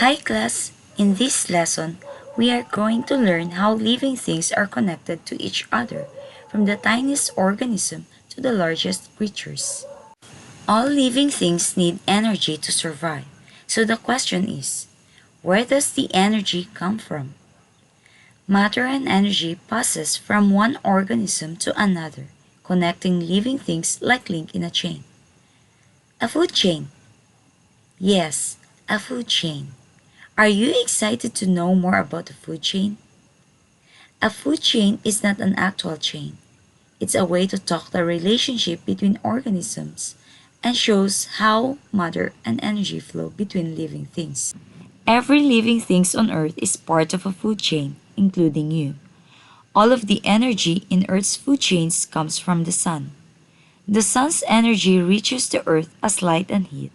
Hi class! In this lesson, we are going to learn how living things are connected to each other, from the tiniest organism to the largest creatures. All living things need energy to survive. So the question is, where does the energy come from? Matter and energy passes from one organism to another, connecting living things like link in a chain. A food chain. Yes, a food chain. Are you excited to know more about the food chain? A food chain is not an actual chain. It's a way to talk the relationship between organisms and shows how matter and energy flow between living things. Every living thing on Earth is part of a food chain, including you. All of the energy in Earth's food chains comes from the sun. The sun's energy reaches the Earth as light and heat,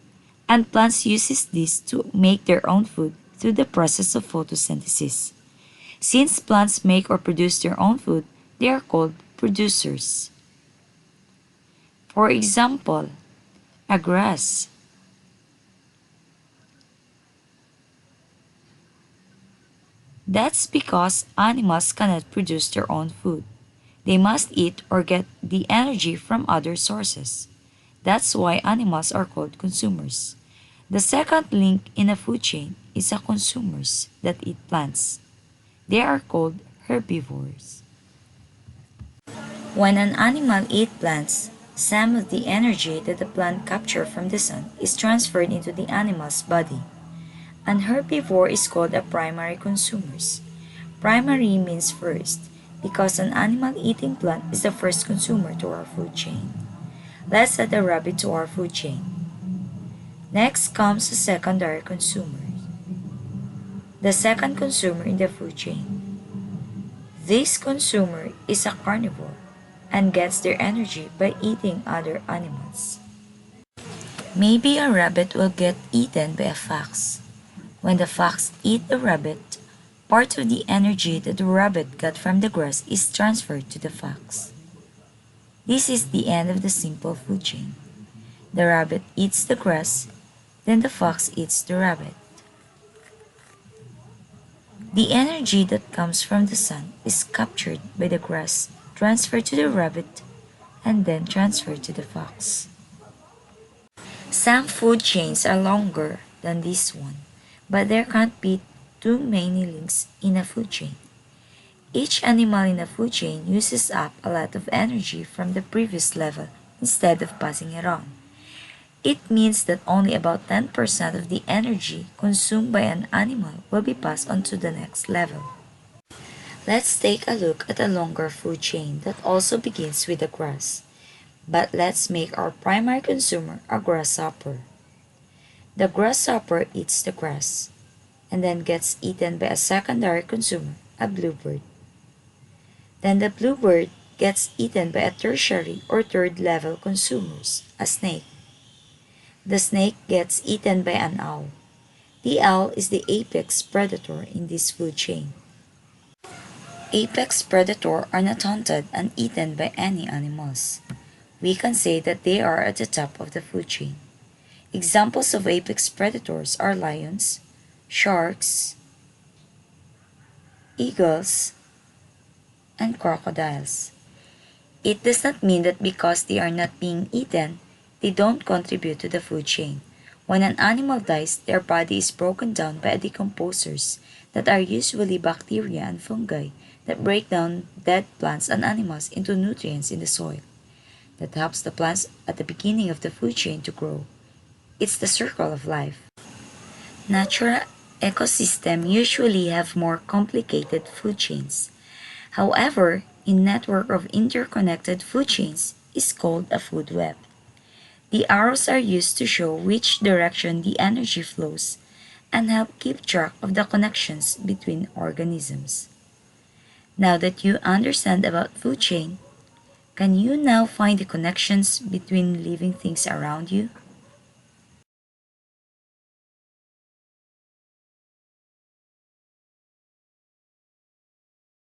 and plants uses this to make their own food through the process of photosynthesis. Since plants make or produce their own food, they are called producers. For example, a grass. That's because animals cannot produce their own food. They must eat or get the energy from other sources. That's why animals are called consumers. The second link in a food chain is a consumers that eat plants. They are called herbivores. When an animal eats plants, some of the energy that the plant captures from the sun is transferred into the animal's body. An herbivore is called a primary consumer. Primary means first, because an animal eating plant is the first consumer to our food chain. Let's add a rabbit to our food chain. Next comes the secondary consumer, the second consumer in the food chain. This consumer is a carnivore and gets their energy by eating other animals. Maybe a rabbit will get eaten by a fox. When the fox eats the rabbit, part of the energy that the rabbit got from the grass is transferred to the fox. This is the end of the simple food chain. The rabbit eats the grass, then the fox eats the rabbit. The energy that comes from the sun is captured by the grass, transferred to the rabbit, and then transferred to the fox. Some food chains are longer than this one, but there can't be too many links in a food chain. Each animal in a food chain uses up a lot of energy from the previous level instead of passing it on. It means that only about 10% of the energy consumed by an animal will be passed on to the next level. Let's take a look at a longer food chain that also begins with the grass. But let's make our primary consumer a grasshopper. The grasshopper eats the grass and then gets eaten by a secondary consumer, a bluebird. Then the bluebird gets eaten by a tertiary or third level consumers, a snake. The snake gets eaten by an owl. The owl is the apex predator in this food chain. Apex predators are not hunted and eaten by any animals. We can say that they are at the top of the food chain. Examples of apex predators are lions, sharks, eagles, and crocodiles. It does not mean that because they are not being eaten, they don't contribute to the food chain. When an animal dies, their body is broken down by decomposers that are usually bacteria and fungi that break down dead plants and animals into nutrients in the soil. That helps the plants at the beginning of the food chain to grow. It's the circle of life. Natural ecosystems usually have more complicated food chains. However, a network of interconnected food chains is called a food web. The arrows are used to show which direction the energy flows and help keep track of the connections between organisms. Now that you understand about food chain, can you now find the connections between living things around you?